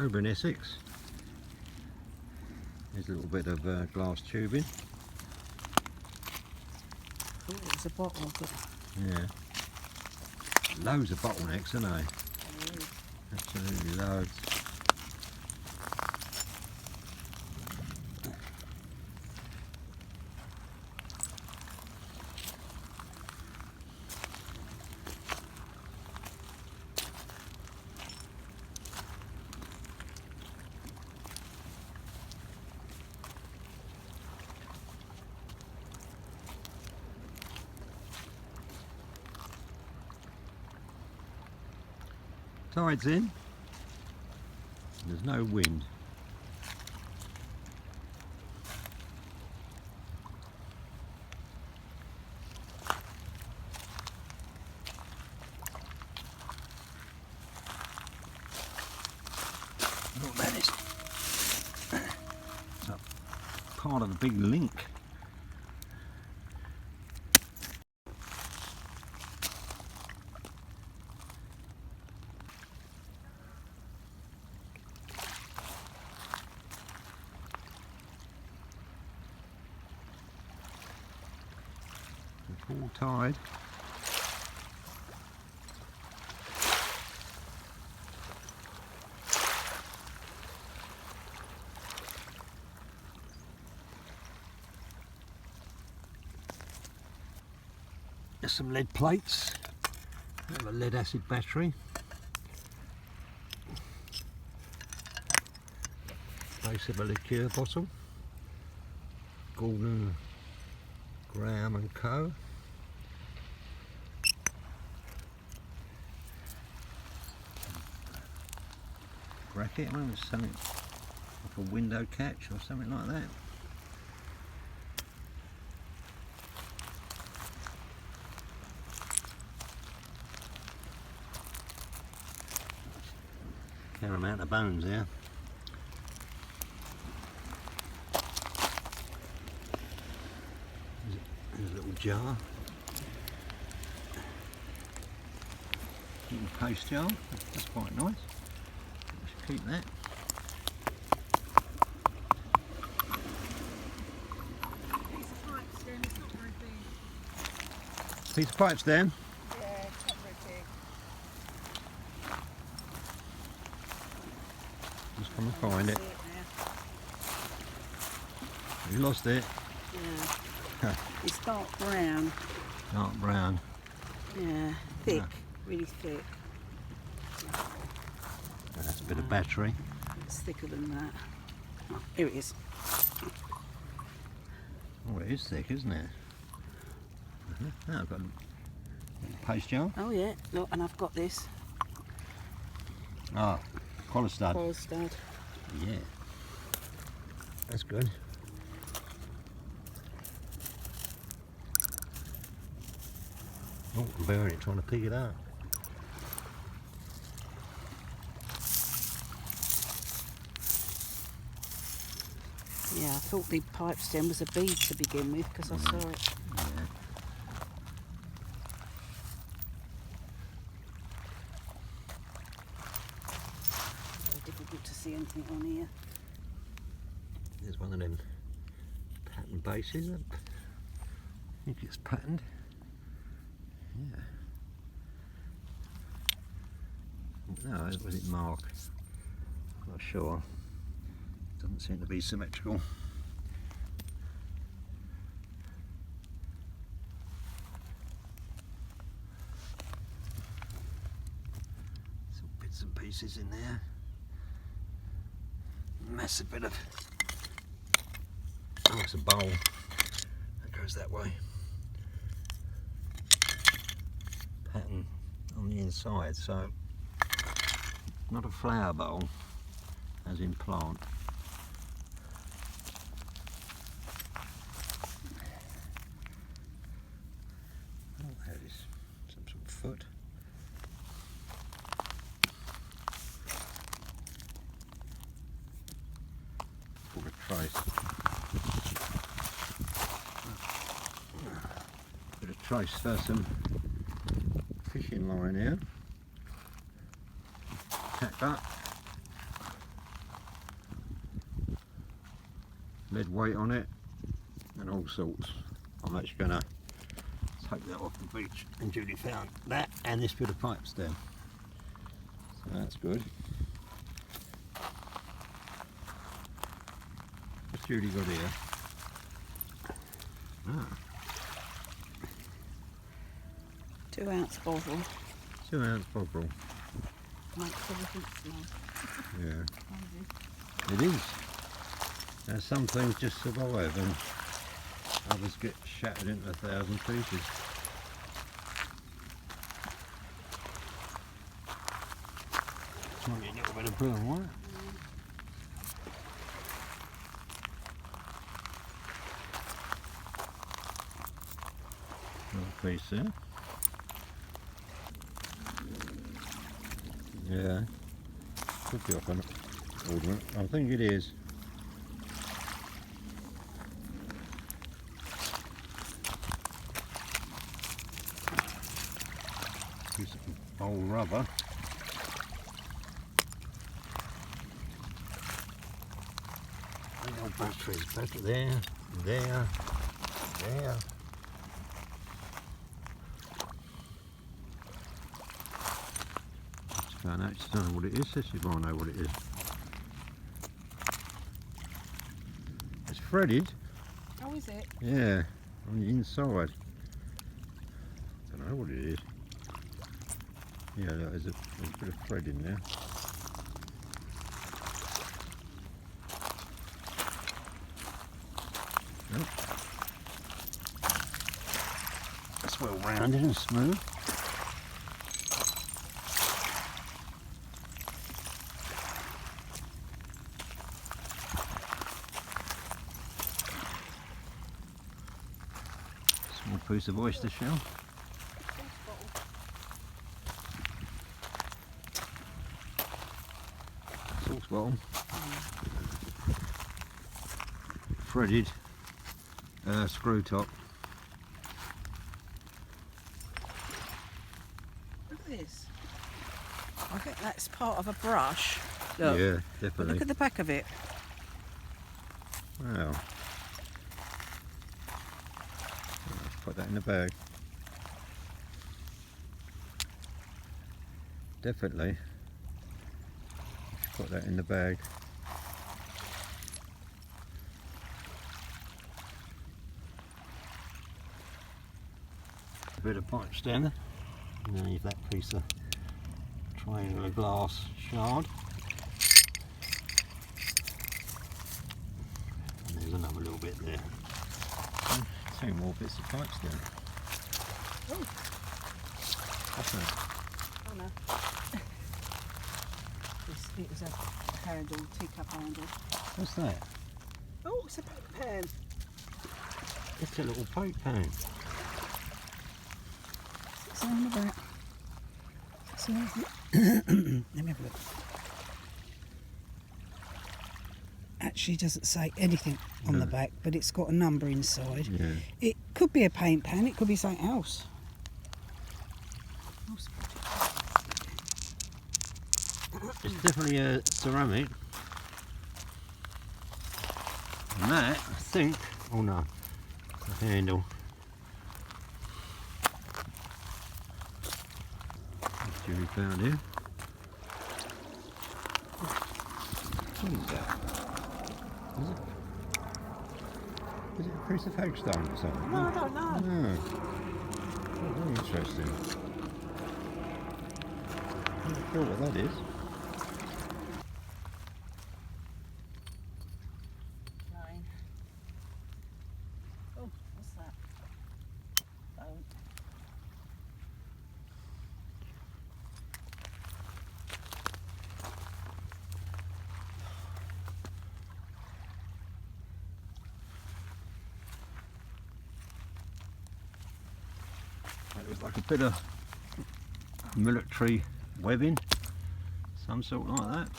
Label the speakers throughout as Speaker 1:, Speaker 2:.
Speaker 1: over in Essex. There's a little bit of glass tubing.
Speaker 2: Oh, there's a bottle. But...
Speaker 1: Yeah. Loads of bottlenecks, aren't they? Absolutely loads. Tide's in, there's no wind. Look, that is it's a part of a big link. Full tide. There's some lead plates. I have a lead acid battery. Base of a liqueur bottle. Gordon, Graham and Co. Bracket, I wonder, something like a window catch or something like that. Fair amount of bones there. There's a little jar. Little paste jar, that's quite nice. Keep that. Piece of pipe stem.
Speaker 2: Yeah, it's not very big.
Speaker 1: Just come and find it. You lost it.
Speaker 2: Yeah. It's dark brown.
Speaker 1: Dark brown.
Speaker 2: Yeah, thick, really thick.
Speaker 1: That's a bit of battery.
Speaker 2: It's thicker than that. Oh, here it is.
Speaker 1: Oh, it is thick, isn't it? Now I've got a paste jar.
Speaker 2: Oh yeah, look, and I've got this.
Speaker 1: Ah, collar stud.
Speaker 2: Collar stud.
Speaker 1: Yeah. That's good. Oh, I'm bearing it, trying to pick it up.
Speaker 2: Yeah, I thought the pipe stem was a bead to begin with because I saw it.
Speaker 1: Yeah.
Speaker 2: Very difficult to see anything on here.
Speaker 1: There's one of them pattern bases. I think it's patterned. Yeah. No, was it mark? Not sure. Doesn't seem to be symmetrical. Some bits and pieces in there. Massive bit of. Oh, it's a bowl that goes that way. Pattern on the inside, so not a flower bowl as in plant. Oh, there is some sort of foot. Or a trace. Bit of trace for some fishing line here. Tacked up. lead weight on it and all sorts. I'm actually going to take that off the beach, and Judy found that and this bit of pipe stem, so that's good. What's Judy got here? Ah,
Speaker 2: 2 ounce bottle.
Speaker 1: 2 ounce bottle.
Speaker 2: Makes everything smell.
Speaker 1: Yeah,
Speaker 2: Crazy.
Speaker 1: it is. Now some things just survive and others get shattered into 1,000 pieces. Might be a little bit of blue and white. Another piece there. Yeah, could be off an ornament. I think it is. Piece of old rubber. Old batteries, battery there, there. I actually don't know what it is. This is why I know what it is. It's threaded.
Speaker 2: Oh, is it?
Speaker 1: Yeah, on the inside. Don't know what it is. Yeah, look, there's a bit of thread in there. Oh. That's well rounded and smooth. Small piece of oyster shell. Sauce bottle. Threaded screw top.
Speaker 2: Look at this. I think that's part of a brush. Look.
Speaker 1: Yeah,
Speaker 2: But
Speaker 1: definitely.
Speaker 2: look at the back of it.
Speaker 1: Wow. Let's put that in the bag. Definitely. Put that in the bag. A bit of pipe stem. And then leave that piece of triangular glass shard. And there's another little bit there. And 2 more bits of pipe stem.
Speaker 2: Oh,
Speaker 1: What's that?
Speaker 2: oh no. It was a handle, teacup handle.
Speaker 1: What's that?
Speaker 2: Oh, it's a paper pan.
Speaker 1: It's a little pipe pan.
Speaker 2: It's on the back. So, let me have a look. Actually doesn't say anything on the
Speaker 1: No.
Speaker 2: back, but it's got a number inside.
Speaker 1: Yeah.
Speaker 2: It could be a paint pan, it could be something else.
Speaker 1: It's definitely a ceramic. And that, I think, oh no, the handle. That's Julie found here. What is that? Is it a piece of hagstone or something?
Speaker 2: No, I don't know.
Speaker 1: Oh, very interesting. I'm not sure what that is.
Speaker 2: Nine. Oh, what's that? Oh.
Speaker 1: It was like a bit of military webbing, some sort like that.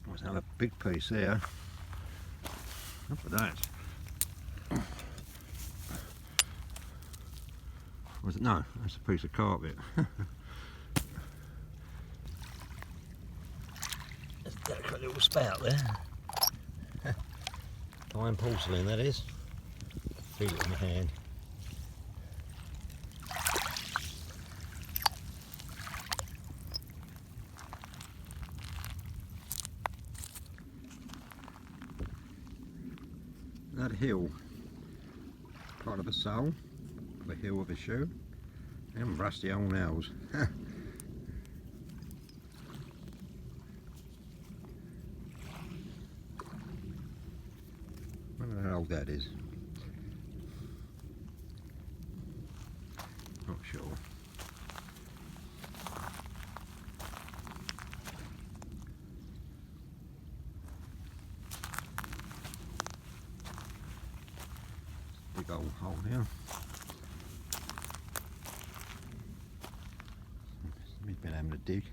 Speaker 1: There's another big piece there. Look at that. Was it? No, that's a piece of carpet. Delicate little spout there. Fine porcelain that is. Feel it in my hand. That hill, part of a sole, the heel of a shoe, and rusty old nails. I wonder how old that is. Not sure. Big old hole here. We've been having a dig.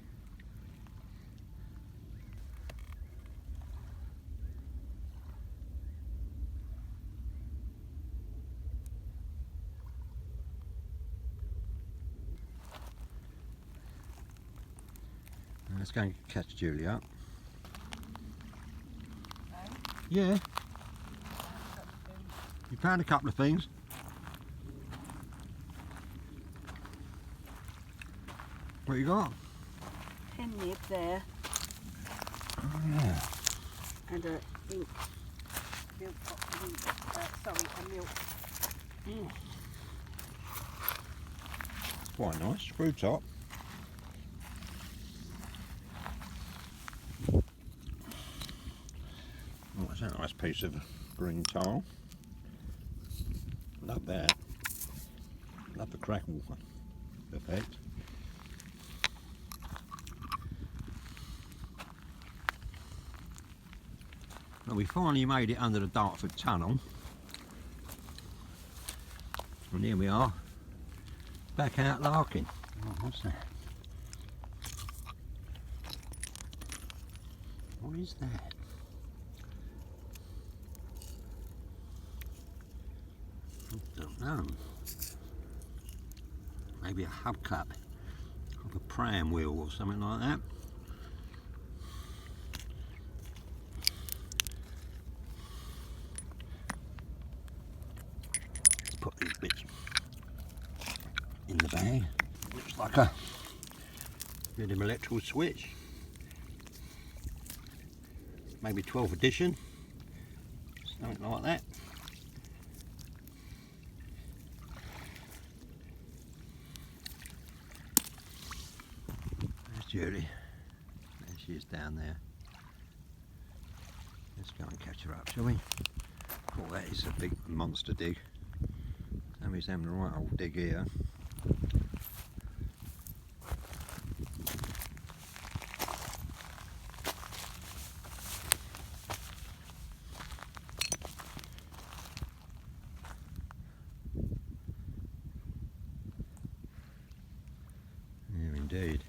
Speaker 1: Let's go and catch Julie up. Yeah. You found a couple of things. What you got?
Speaker 2: Hen nib there.
Speaker 1: Oh yeah.
Speaker 2: And a ink. Milk ink. Sorry, a milk.
Speaker 1: Quite nice. Screw top. Oh, that's a nice piece of green tile. Love that. Love the crackle effect. Well, we finally made it under the Dartford Tunnel. And here we are, back out larking. Oh, what's that? What is that? I don't know. Maybe a hubcap of a pram wheel or something like that. Let's put these bits in the bag. Looks like a bit of electrical switch. Maybe 12th edition. Something like that. There's Julie. There she is down there. Let's go and catch her up, shall we? Oh, that is a big monster dig. Somebody's having a right old dig here. Yeah, indeed.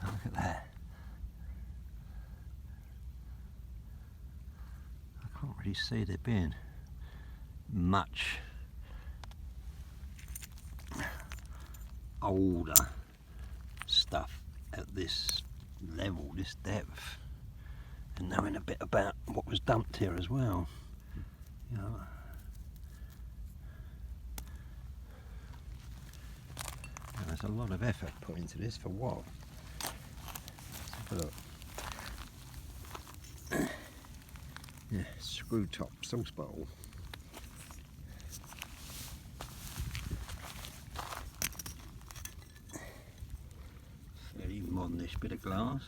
Speaker 1: Look at that. I can't really see there being much older stuff at this level, this depth, and knowing a bit about what was dumped here as well. You know, there's a lot of effort put into this for what? Let's have a look. Yeah, screw top sauce bowl. Fairly modernish bit of glass.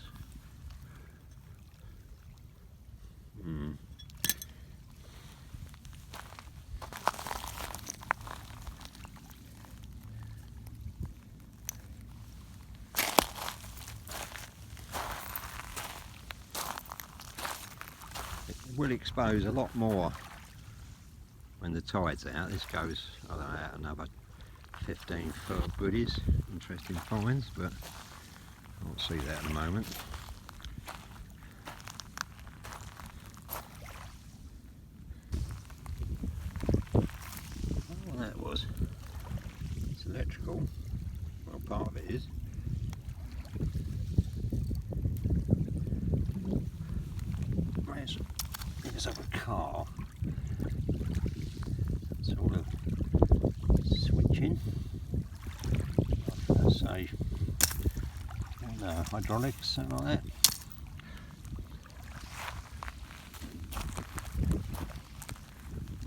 Speaker 1: It will expose a lot more when the tide's out. This goes, I don't know, out another 15 foot goodies. Interesting finds, but I won't see that at the moment. this other car. Sort of switching. I'd say, I don't know, hydraulics, something like that.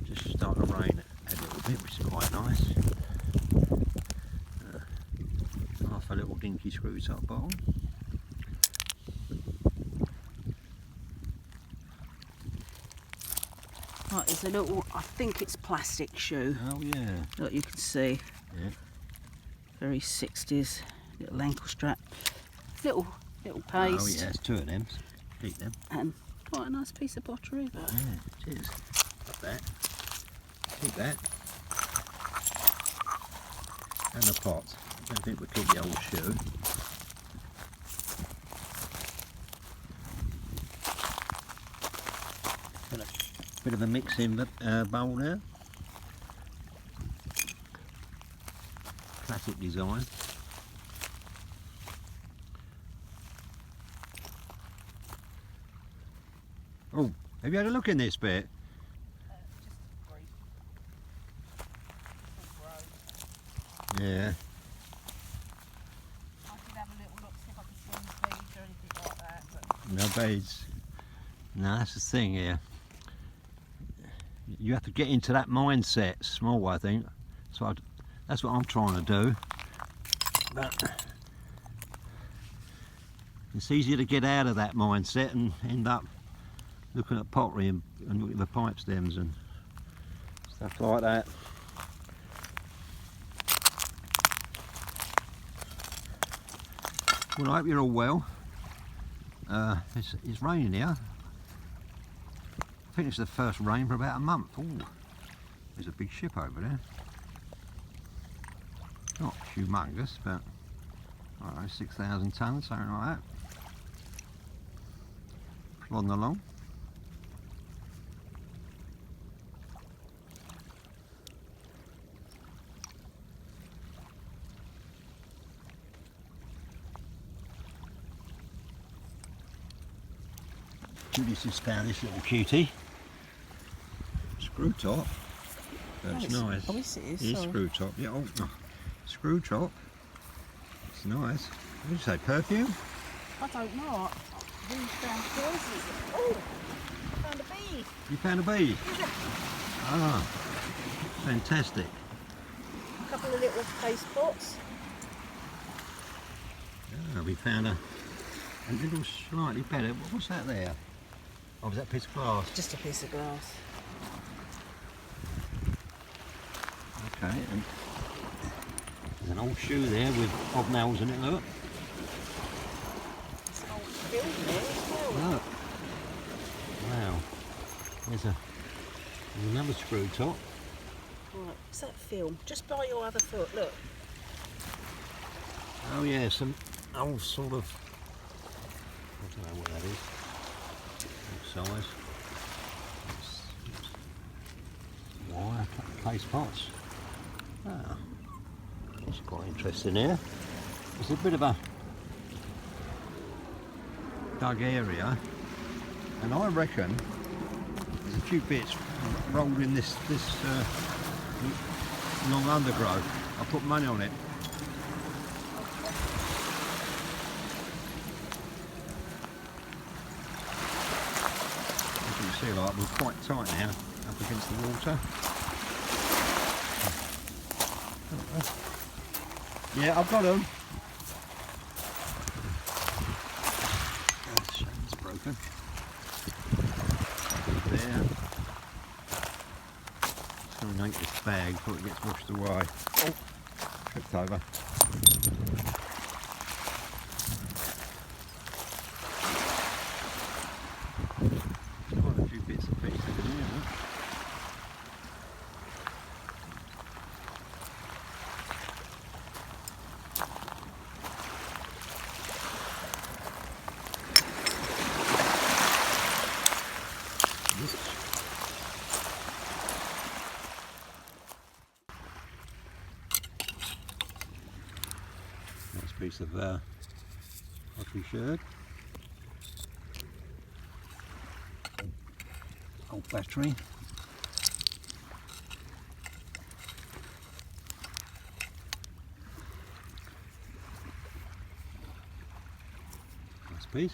Speaker 1: Just starting to rain a little bit, which is quite nice. Half a little dinky screw top bottom.
Speaker 2: Right, there's a little, I think it's plastic shoe.
Speaker 1: Oh yeah.
Speaker 2: Look, you can see.
Speaker 1: Yeah.
Speaker 2: Very 60s. Little ankle strap. Little paste.
Speaker 1: Oh yeah, it's two of them. Keep them.
Speaker 2: And quite a nice piece of pottery. But
Speaker 1: Yeah, it is. Got that. Keep that. And the pot. I don't think we'll keep the old shoe. Bit of a mixing bowl there. Classic design. Oh, have you had a look in this bit? Yeah.
Speaker 2: I could have a little look, see if I can see any beads or anything like that. But
Speaker 1: No beads. No, that's the thing here. You have to get into that mindset, small, I think. So that's what I'm trying to do. But it's easier to get out of that mindset and end up looking at pottery and looking at the pipe stems and stuff like that. Well, I hope you're all well. It's raining here. I think it's the first rain for about a month. Ooh, there's a big ship over there. Not humongous, but I don't know, 6,000 tonnes, something like that. Plodding along. Judy's just found this little cutie. Screw top. That's nice.
Speaker 2: Oh, yes, it is.
Speaker 1: It's
Speaker 2: Sorry.
Speaker 1: screw top. Yeah, screw top. It's nice. What did you say, perfume?
Speaker 2: I don't know. We found poisons. Oh, I found a bead.
Speaker 1: You found a bead? Ah, fantastic.
Speaker 2: A couple of little paste pots.
Speaker 1: Ah, we found a little slightly better. What's that there? Oh, was that a piece of glass?
Speaker 2: Just a piece of glass.
Speaker 1: Okay, and there's an old shoe there with hobnails in it, look.
Speaker 2: It's an old film there as well.
Speaker 1: Look. Wow. There's another screw top.
Speaker 2: Right, what's that film? Just by your other foot, look.
Speaker 1: Oh yeah, some old sort of, I don't know what that is. Old size. Wire, paste pots. Ah, that's quite interesting here. It's a bit of a dug area, and I reckon there's a few bits rolled in this long undergrowth. I put money on it. As you can see, like, we're quite tight now up against the water. Yeah, I've got them. It's broken. There. Just going to make this bag before it gets washed away. Oh, tripped over. Quite a few bits and pieces in here, look. Nice piece of pottery sherd. old battery. Nice piece.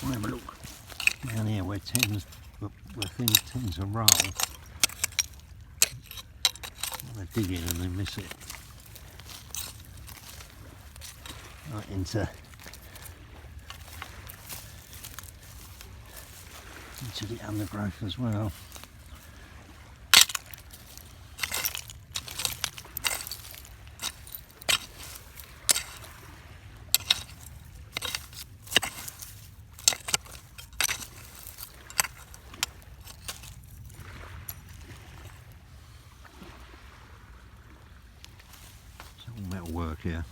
Speaker 1: We'll have a look down here where things tend to roll. They dig in and they miss it. Right into the undergrowth as well. It's all metal work here.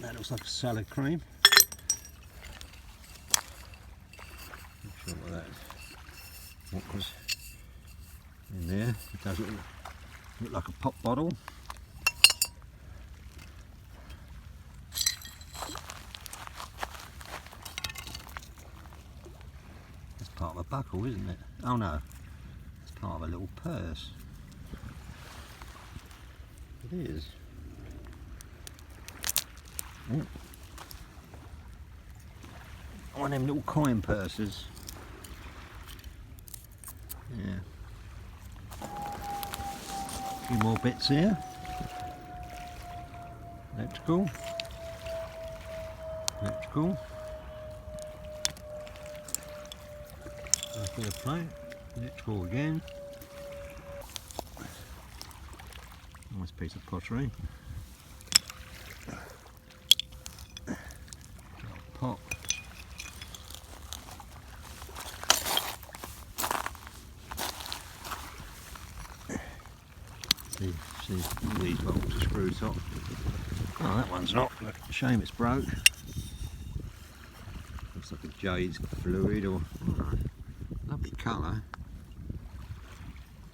Speaker 1: That looks like a salad cream. Not sure what that is. What was in there? It does look like a pop bottle. It's part of a buckle, isn't it? Oh no, it's part of a little purse. It is. Ooh. One of them little coin purses. Yeah. A few more bits here. Electrical. Electrical. Nice bit of plate. Electrical again. Nice piece of pottery. Pot. See these bolts are screw top. Oh, that one's not. Look, shame it's broke. Looks like a jade fluid or lovely colour.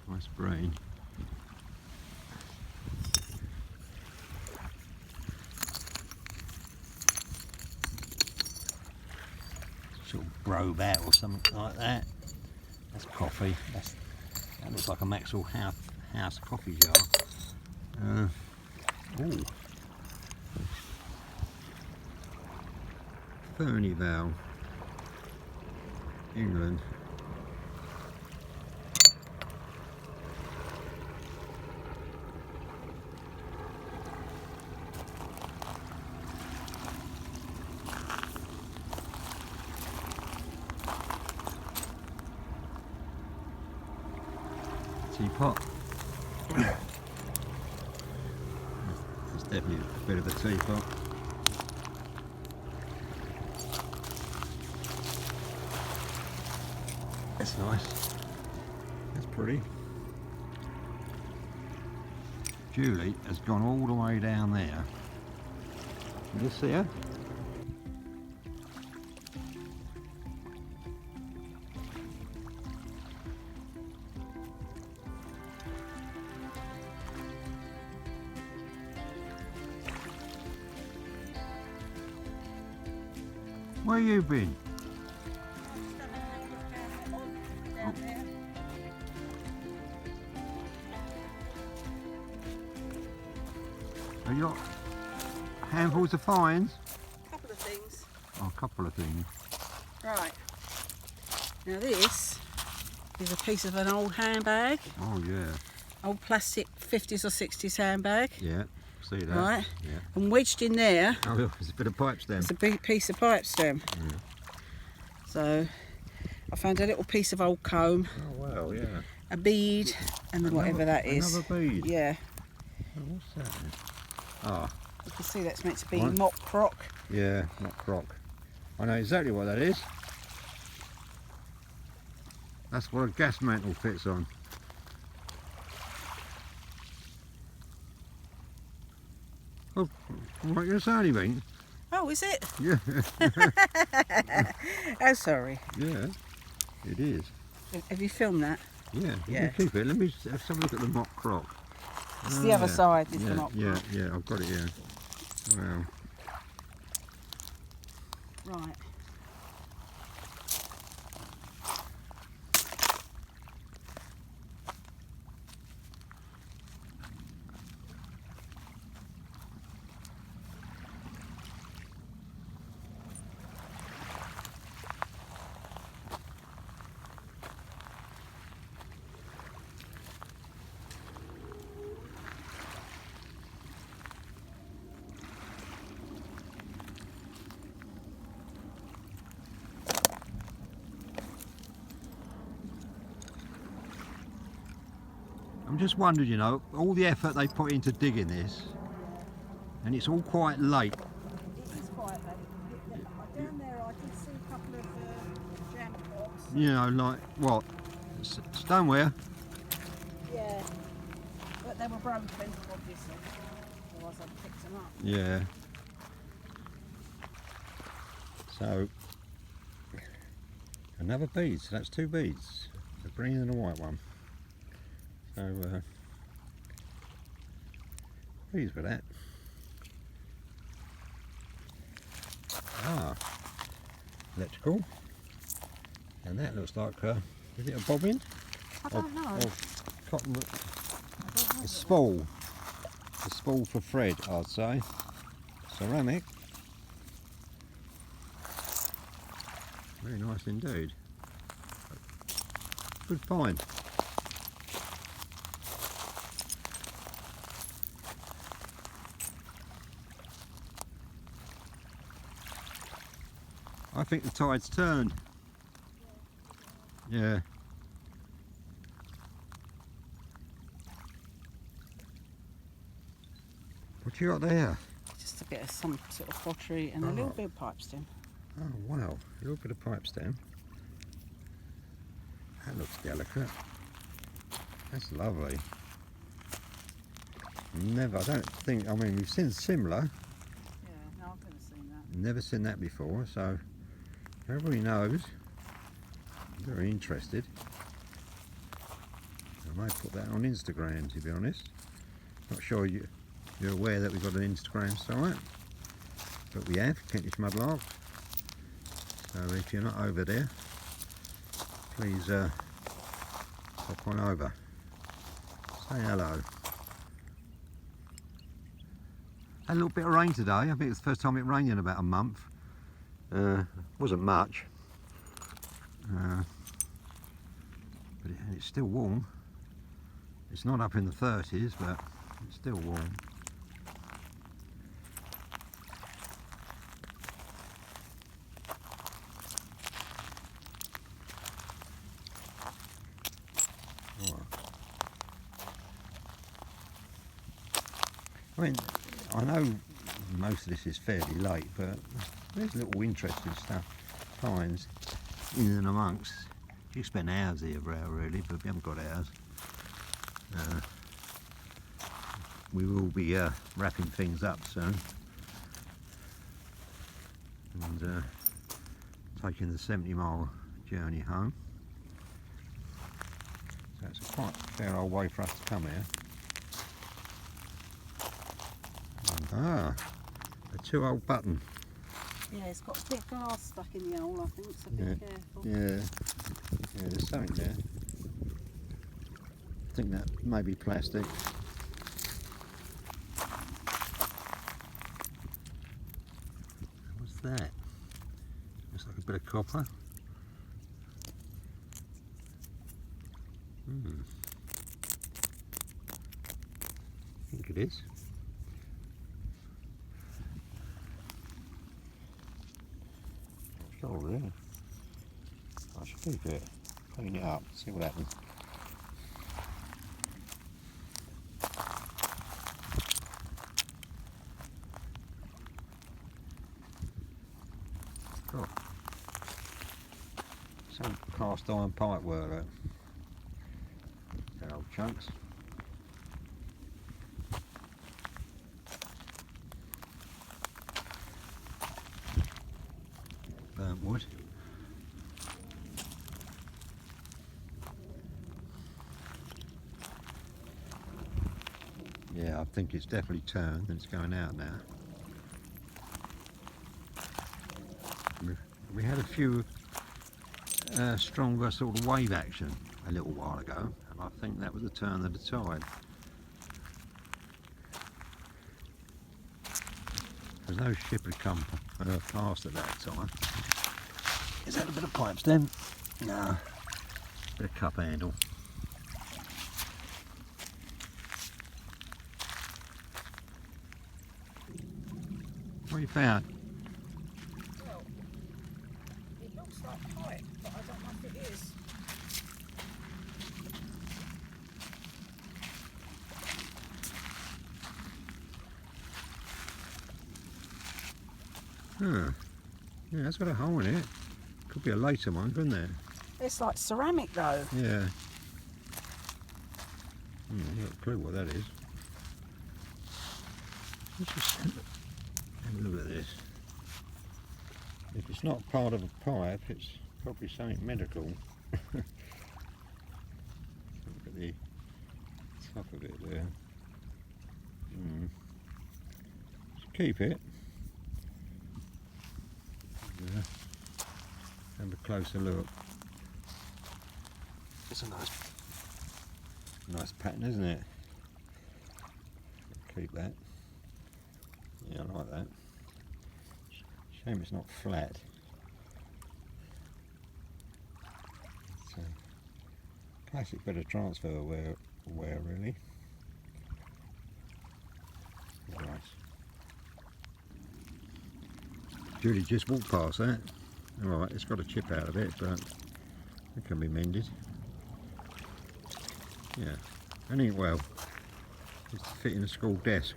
Speaker 1: Nice green. Sort of brobe out or something like that. That's coffee. That looks like a Maxwell House coffee jar. Ooh. Fernivale, England. Teapot. It's definitely a bit of a teapot. That's nice. That's pretty. Julie has gone all the way down there. Can you see her? Where you been? Have you got handfuls of finds?
Speaker 2: A couple of things.
Speaker 1: Oh, a couple of things.
Speaker 2: Right. Now this is a piece of an old handbag.
Speaker 1: Oh yeah.
Speaker 2: Old plastic 50s or 60s handbag.
Speaker 1: Yeah, see that.
Speaker 2: Right.
Speaker 1: Yeah.
Speaker 2: And wedged in there,
Speaker 1: Oh look, there's a bit of pipe stem.
Speaker 2: it's a big piece of pipe stem.
Speaker 1: Yeah.
Speaker 2: So I found a little piece of old comb,
Speaker 1: Oh wow, yeah.
Speaker 2: a bead, and whatever that is.
Speaker 1: Another bead.
Speaker 2: Yeah.
Speaker 1: Oh, what's that? Ah,
Speaker 2: You can see that's meant to be
Speaker 1: What?
Speaker 2: mock crock.
Speaker 1: yeah, not crock. I know exactly what that is. That's what a gas mantle fits on. Oh, I'm not going to say anything.
Speaker 2: Oh, is it?
Speaker 1: Yeah,
Speaker 2: Oh, sorry.
Speaker 1: yeah, it is.
Speaker 2: Have you filmed that?
Speaker 1: Yeah, you
Speaker 2: Yeah.
Speaker 1: can keep it. Let me have a look at the mock croc.
Speaker 2: It's
Speaker 1: Oh,
Speaker 2: the other
Speaker 1: yeah.
Speaker 2: side, is
Speaker 1: Yeah,
Speaker 2: the mock
Speaker 1: yeah,
Speaker 2: croc.
Speaker 1: yeah, I've got it here. Wow.
Speaker 2: Right.
Speaker 1: I'm just wondering, you know, all the effort they put into digging this, and it's all quite late.
Speaker 2: It is quite late. Down there I did see a couple of jam pots.
Speaker 1: You know, like what? Stoneware?
Speaker 2: Yeah. But they were broken, obviously. Otherwise I'd picked them up.
Speaker 1: Yeah. So, another bead, so that's 2 beads. A green and a white one. So, pleased with that. Ah, electrical. And that looks like, is it a bobbin?
Speaker 2: I don't know.
Speaker 1: Or cotton,
Speaker 2: I don't know.
Speaker 1: a spool. A spool for thread, I'd say. Ceramic. Very nice indeed. Good find. I think the tide's turned. Yeah. What you got there?
Speaker 2: Just a bit of some sort of pottery and a little bit of pipe stem.
Speaker 1: Oh wow, a little bit of pipe stem. That looks delicate. That's lovely. Never, I don't think, I mean we've seen similar.
Speaker 2: Yeah, no, I've never seen that.
Speaker 1: Never seen that before, so everybody knows. I'm very interested. I might put that on Instagram, to be honest. Not sure you're aware that we've got an Instagram site, but we have, Kentish Mudlarks. So if you're not over there, please pop on over. Say hello. Had a little bit of rain today. I think it's the first time it rained in about a month. Wasn't much, but it's still warm. It's not up in the 30s, but it's still warm. I mean, I know most of this is fairly late, but there's little interesting stuff, finds in and amongst. You spend hours here, Brow, really, but we haven't got hours. We will be wrapping things up soon and taking the 70-mile journey home. So it's a quite fair old way for us to come here. Ah, a 2-hole button.
Speaker 2: Yeah, it's got a bit of glass stuck in the hole, I think, so be careful.
Speaker 1: Yeah, there's something there. I think that may be plastic. What's that? Looks like a bit of copper. I think it is. Oh, yeah. I should keep it. Clean it up, see what happens. Oh. Some cast iron pipe work there. They're old chunks. burnt wood. Yeah, I think it's definitely turned and it's going out now. We had a few stronger sort of wave action a little while ago, and I think that was the turn of the tide. There's no ship had come past at that time. Is that a bit of pipe stem? No. Bit of cup handle. What have you found?
Speaker 2: Well, it looks like pipe, but I don't know if it is.
Speaker 1: Huh. Yeah, it's got a hole in it. Could be a later one, couldn't it?
Speaker 2: It's like ceramic though.
Speaker 1: Yeah. I've got a clue what that is. Let's just have a look at this. If it's not part of a pipe, it's probably something medical. Look at the top of it there. Just keep it. Yeah. Have a closer look. It's a nice pattern, isn't it? Keep that. Yeah, I like that. Shame it's not flat. It's a classic bit of transfer wear really. Nice. Julie just walked past that. Alright, it's got a chip out of it, but it can be mended. Yeah, and ain't well. It's to fit in a school desk.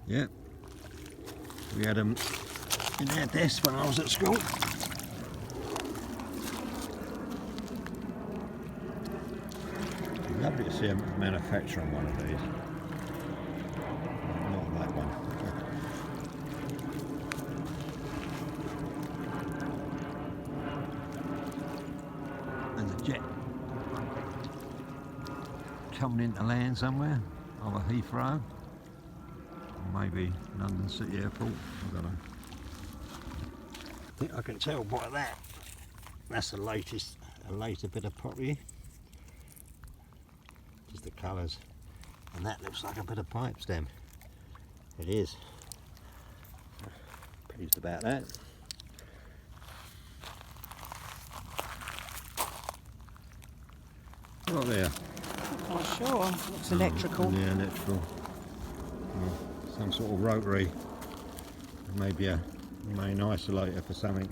Speaker 1: Yeah, we had them in our desk when I was at school. Lovely to see them manufacturing one of these. Not that one. And the jet coming into land somewhere, over Heathrow, or maybe London City Airport, I don't know. I think I can tell by that. That's a later bit of pottery. Just the colours, and that looks like a bit of pipe stem. It is. Pleased about that. What there?
Speaker 2: Not sure. Looks electrical.
Speaker 1: Yeah, electrical. Well, some sort of rotary. Maybe a main isolator for something.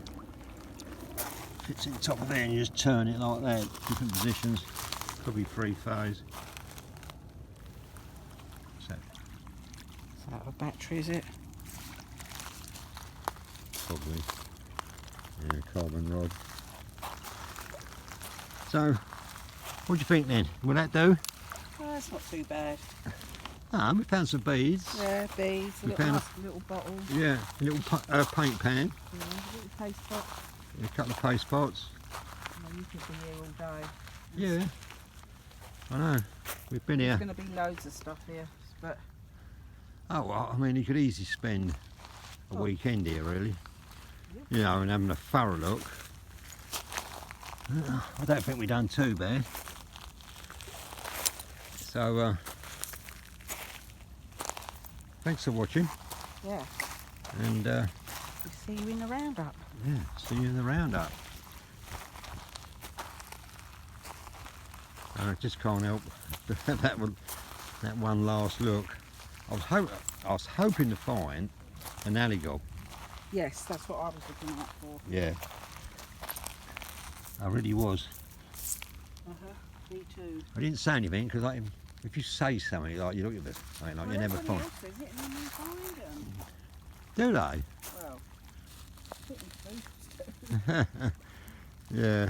Speaker 1: Fits in top of there and you just turn it like that. Different positions. Could be three phase. So,
Speaker 2: Is that a battery, is it?
Speaker 1: probably. Yeah, carbon rod. So, what do you think then? Will that do?
Speaker 2: Oh, that's not too bad.
Speaker 1: Ah, we found some beads.
Speaker 2: Yeah, beads, a
Speaker 1: We
Speaker 2: little,
Speaker 1: found
Speaker 2: nice little bottle.
Speaker 1: Yeah, a little paint pan.
Speaker 2: Yeah, a little paste pot.
Speaker 1: A couple of paste pots.
Speaker 2: Well, you could be here all day.
Speaker 1: Yeah, I know. We've been here.
Speaker 2: There's going to be loads of stuff here, but
Speaker 1: Oh, well, I mean, you could easily spend a weekend here, really. You know, and having a thorough look. I don't think we've done too bad. So, thanks for watching,
Speaker 2: yeah,
Speaker 1: and
Speaker 2: we'll see you in the roundup.
Speaker 1: yeah, see you in the roundup. I just can't help that one last look. I was hoping to find an alley-gob.
Speaker 2: Yes, that's what I was looking out for.
Speaker 1: Yeah, I really was.
Speaker 2: Me too.
Speaker 1: I didn't say anything because, like, if you say something, like you look at this, like
Speaker 2: Well,
Speaker 1: you never find.
Speaker 2: else says it and then you find them.
Speaker 1: Do they?
Speaker 2: Well, pretty close.
Speaker 1: Yeah.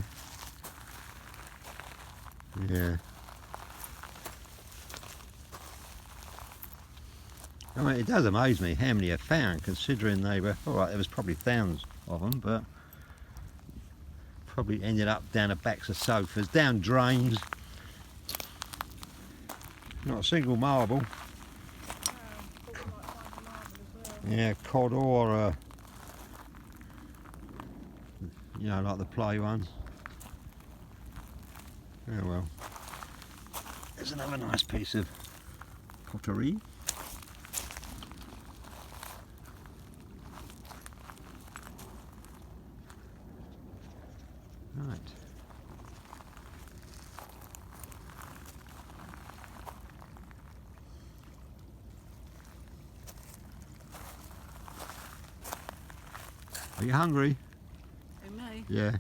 Speaker 1: Yeah. I mean, it does amaze me how many are found, considering they were, alright, there was probably thousands of them, but probably ended up down the backs of sofas, down drains. Not a single marble. Yeah, cod or, you know, like the play ones. Oh well. There's another nice piece of pottery. Right. Are you hungry?
Speaker 2: Who, me?
Speaker 1: Yeah.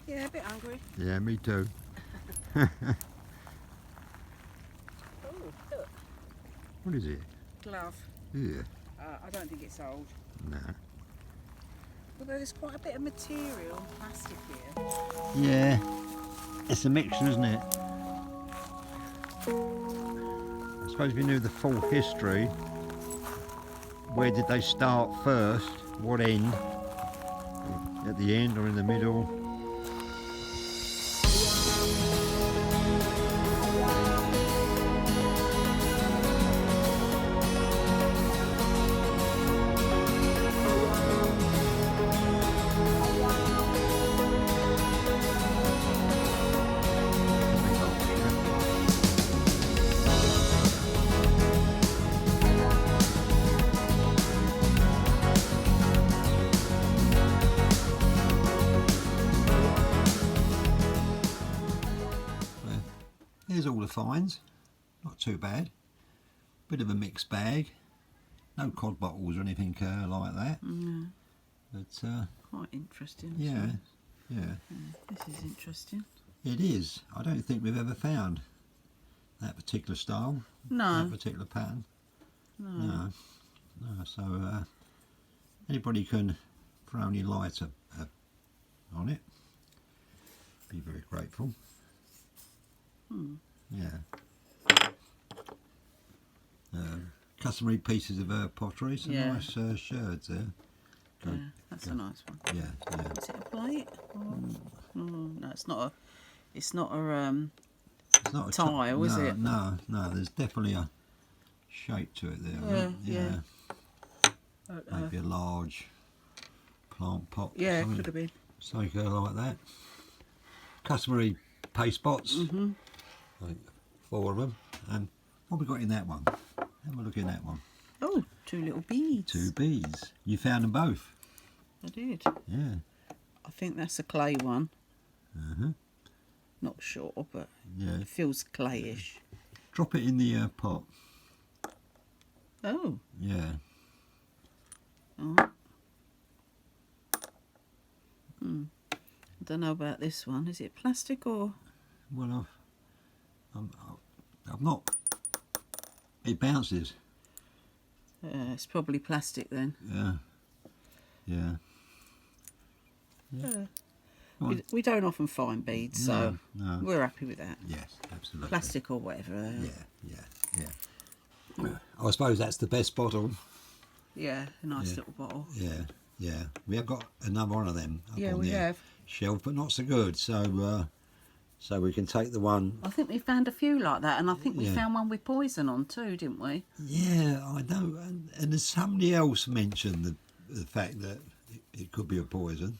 Speaker 2: Yeah, a bit hungry.
Speaker 1: Yeah, me too.
Speaker 2: Oh, look.
Speaker 1: What is it?
Speaker 2: Glove.
Speaker 1: Yeah.
Speaker 2: I don't think it's old.
Speaker 1: No.
Speaker 2: Although there's quite a bit of material, plastic here.
Speaker 1: Yeah. It's a mixture, isn't it? I suppose if you knew the full history, where did they start first? What end? At the end or in the middle? Here's all the finds, not too bad. Bit of a mixed bag, no cod bottles or anything like that. But
Speaker 2: Quite interesting.
Speaker 1: yeah,
Speaker 2: So,
Speaker 1: yeah,
Speaker 2: this is interesting.
Speaker 1: it is. I don't think we've ever found that particular style,
Speaker 2: No.
Speaker 1: that particular pattern.
Speaker 2: No.
Speaker 1: No, no. So anybody can throw any light on it. Be very grateful. Yeah. Customary pieces of pottery, some
Speaker 2: Yeah.
Speaker 1: nice sherds there.
Speaker 2: Yeah, that's a nice one.
Speaker 1: Yeah, yeah.
Speaker 2: Is it a plate? No, it's not a. It's not a
Speaker 1: It's not a
Speaker 2: tile, is
Speaker 1: no,
Speaker 2: it?
Speaker 1: No, no. There's definitely a shape to it there.
Speaker 2: Yeah,
Speaker 1: right? Maybe a large plant pot.
Speaker 2: Yeah,
Speaker 1: something,
Speaker 2: could have been.
Speaker 1: something like that. Customary paste pots. Like 4 of them. And what have we got in that one? Have a look in that one.
Speaker 2: Oh, 2 little beads.
Speaker 1: 2 beads. You found them both.
Speaker 2: I did.
Speaker 1: Yeah.
Speaker 2: I think that's a clay one.
Speaker 1: Uh-huh.
Speaker 2: Not sure, but
Speaker 1: Yeah.
Speaker 2: it feels clayish.
Speaker 1: Drop it in the pot.
Speaker 2: Oh.
Speaker 1: Yeah.
Speaker 2: Oh. I don't know about this one. Is it plastic or?
Speaker 1: Well, I've not. It bounces.
Speaker 2: It's probably plastic then.
Speaker 1: Yeah. Yeah.
Speaker 2: Yeah.
Speaker 1: Well,
Speaker 2: We don't often find beads, so
Speaker 1: no.
Speaker 2: we're happy with that.
Speaker 1: Yes, absolutely.
Speaker 2: Plastic or whatever they are.
Speaker 1: Yeah. I suppose that's the best bottle.
Speaker 2: Yeah, a nice little bottle.
Speaker 1: Yeah. We have got another one of them up
Speaker 2: Yeah,
Speaker 1: on
Speaker 2: we
Speaker 1: the
Speaker 2: have.
Speaker 1: shelf, but not so good. So we can take the one.
Speaker 2: I think we found a few like that, and I think we
Speaker 1: Yeah.
Speaker 2: found one with poison on too, didn't we?
Speaker 1: Yeah, I know. And there's somebody else mentioned the fact that it could be a poison,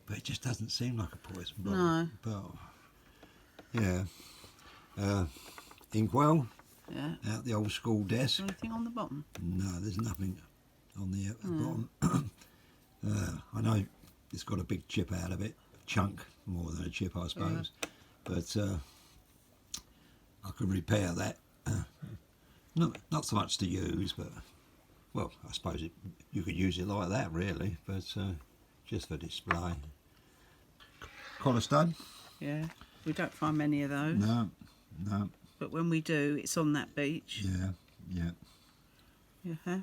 Speaker 1: but it just doesn't seem like a poison bottle.
Speaker 2: No.
Speaker 1: But yeah. Inkwell,
Speaker 2: Yeah.
Speaker 1: out the old school desk.
Speaker 2: Anything on the bottom?
Speaker 1: No, there's nothing on the bottom. I know it's got a big chip out of it, a chunk more than a chip, I suppose. But I could repair that. Not so much to use, but well, I suppose you could use it like that, really. But just for display. Collar stud?
Speaker 2: Yeah. We don't find many of those.
Speaker 1: No.
Speaker 2: But when we do, it's on that beach.
Speaker 1: Yeah.
Speaker 2: Yeah.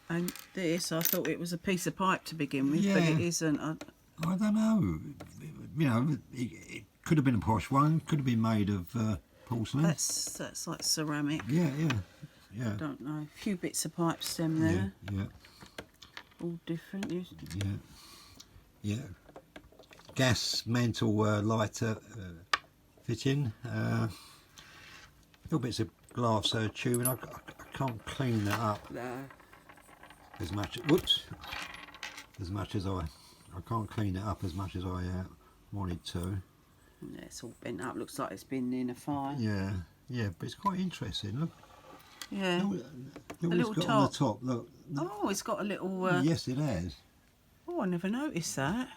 Speaker 2: And this, I thought it was a piece of pipe to begin with, but
Speaker 1: Yeah.
Speaker 2: it isn't.
Speaker 1: I don't know. You know, it could have been a posh one. Could have been made of porcelain.
Speaker 2: That's like ceramic.
Speaker 1: Yeah. Yeah.
Speaker 2: I don't know. A few bits of pipe stem there.
Speaker 1: Yeah.
Speaker 2: All different.
Speaker 1: Yeah. Yeah. Gas mantle lighter fitting. Little bits of glass tubing. I can't clean that up
Speaker 2: No.
Speaker 1: as much. Whoops. As much as I can't clean it up as much as I wanted to.
Speaker 2: Yeah, it's all bent up. Looks like it's been in a fire.
Speaker 1: Yeah. Yeah, but it's quite interesting. Look.
Speaker 2: Yeah.
Speaker 1: Look
Speaker 2: a
Speaker 1: what
Speaker 2: little
Speaker 1: it's got
Speaker 2: top.
Speaker 1: on the top. Look.
Speaker 2: Oh, it's got a little.
Speaker 1: Yes, it has.
Speaker 2: Oh, I never noticed that.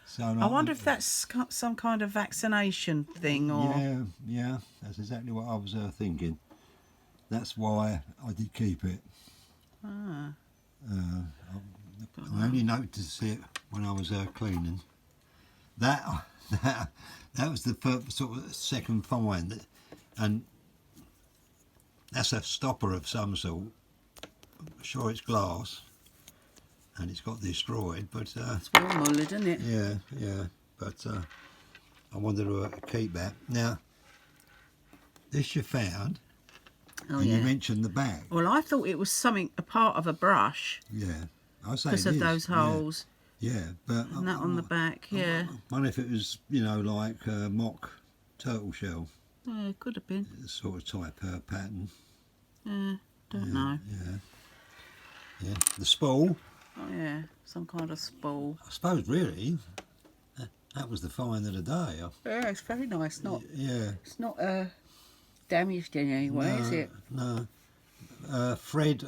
Speaker 1: So
Speaker 2: I wonder if that's some kind of vaccination thing, or.
Speaker 1: Yeah, yeah. That's exactly what I was thinking. That's why I did keep it.
Speaker 2: Ah.
Speaker 1: I only noticed it when I was cleaning. That was the first, sort of second find, and that's a stopper of some sort. I'm sure it's glass, and it's got destroyed. But
Speaker 2: It's well mullered, isn't it?
Speaker 1: yeah, yeah. But I wanted to keep that. Now, this you found,
Speaker 2: Oh,
Speaker 1: and
Speaker 2: yeah.
Speaker 1: you mentioned the bag.
Speaker 2: Well, I thought it was something, a part of a brush,
Speaker 1: Yeah, I say
Speaker 2: because
Speaker 1: it
Speaker 2: of
Speaker 1: is.
Speaker 2: those holes.
Speaker 1: Yeah, but
Speaker 2: And that on the back, yeah.
Speaker 1: I wonder if it was, you know, like a mock turtle shell
Speaker 2: Yeah, it could have been.
Speaker 1: sort of type pattern.
Speaker 2: Yeah, don't know.
Speaker 1: Yeah, yeah. The spool,
Speaker 2: Oh, yeah, some kind of spool.
Speaker 1: I suppose, really, that was the find of the day.
Speaker 2: Yeah, it's very nice.
Speaker 1: Yeah.
Speaker 2: It's not damaged in any way, is it?
Speaker 1: No. Thread,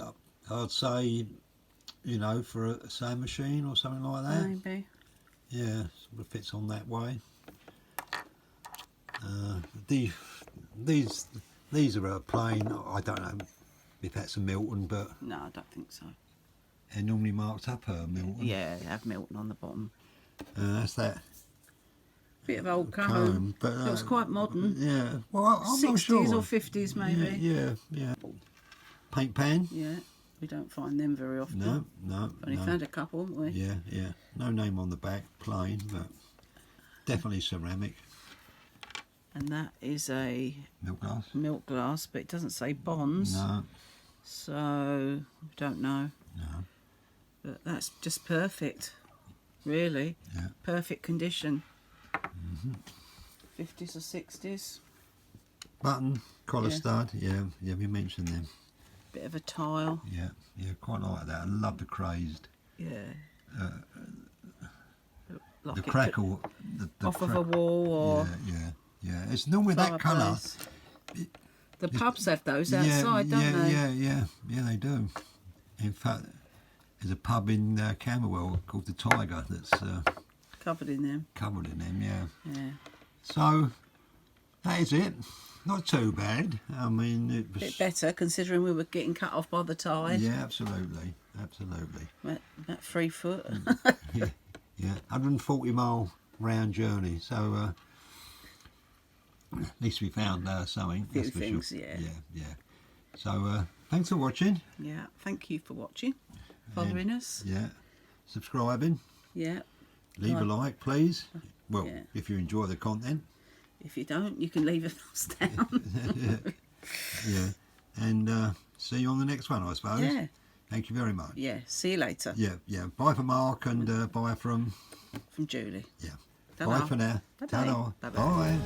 Speaker 1: I'd say, you know, for a sewing machine or something like that.
Speaker 2: Maybe.
Speaker 1: Yeah, sort of fits on that way. These are plain. I don't know if that's a Milton, but
Speaker 2: No, I don't think so.
Speaker 1: they're normally marked up a Milton.
Speaker 2: Yeah, they have Milton on the bottom.
Speaker 1: That's that
Speaker 2: Bit of old comb.
Speaker 1: comb, but
Speaker 2: Looks quite modern.
Speaker 1: yeah. Well, I'm
Speaker 2: 60s
Speaker 1: not sure.
Speaker 2: or 50s maybe.
Speaker 1: Yeah. Paint pan?
Speaker 2: Yeah, we don't find them very often.
Speaker 1: No.
Speaker 2: Only found a couple, haven't we?
Speaker 1: Yeah. No name on the back, plain, but definitely ceramic.
Speaker 2: And that is a
Speaker 1: Milk glass?
Speaker 2: milk glass, but it doesn't say bonds.
Speaker 1: No.
Speaker 2: So, don't know.
Speaker 1: No.
Speaker 2: But that's just perfect, really.
Speaker 1: Yeah.
Speaker 2: Perfect condition. 50s or 60s.
Speaker 1: Button, collar
Speaker 2: Yeah.
Speaker 1: stud. Yeah, we mentioned them.
Speaker 2: Bit of a tile.
Speaker 1: Yeah, quite like that. I love the crazed.
Speaker 2: Yeah. Like
Speaker 1: The
Speaker 2: it could-
Speaker 1: crackle. The
Speaker 2: off of a wall or
Speaker 1: Yeah. It's normally that colour.
Speaker 2: fireplace. The pubs have those outside, don't they?
Speaker 1: Yeah, they do. In fact, there's a pub in Camberwell called the Tiger that's
Speaker 2: Covered in them.
Speaker 1: covered in them, yeah.
Speaker 2: Yeah.
Speaker 1: So, that is it. Not too bad. I mean, it was...
Speaker 2: Bit better considering we were getting cut off by the tide.
Speaker 1: Yeah, absolutely.
Speaker 2: About 3 foot.
Speaker 1: Yeah. 140-mile round journey. So, at least we found something.
Speaker 2: Few
Speaker 1: That's for
Speaker 2: things,
Speaker 1: sure.
Speaker 2: yeah.
Speaker 1: Yeah. So, thanks for watching.
Speaker 2: Yeah. Thank you for watching. Following us.
Speaker 1: Yeah. Subscribing.
Speaker 2: Yeah.
Speaker 1: Leave a like, please. Well,
Speaker 2: Yeah.
Speaker 1: if you enjoy the content.
Speaker 2: If you don't, you can leave a thumbs down.
Speaker 1: Yeah. And see you on the next one, I suppose.
Speaker 2: Yeah.
Speaker 1: Thank you very much.
Speaker 2: Yeah. See you later.
Speaker 1: Yeah. Bye for Mark and bye from...
Speaker 2: From Julie.
Speaker 1: Yeah.
Speaker 2: Ta-ra.
Speaker 1: Bye for now.
Speaker 2: Bye-bye.
Speaker 1: Ta-da.
Speaker 2: Bye-bye.
Speaker 1: Bye.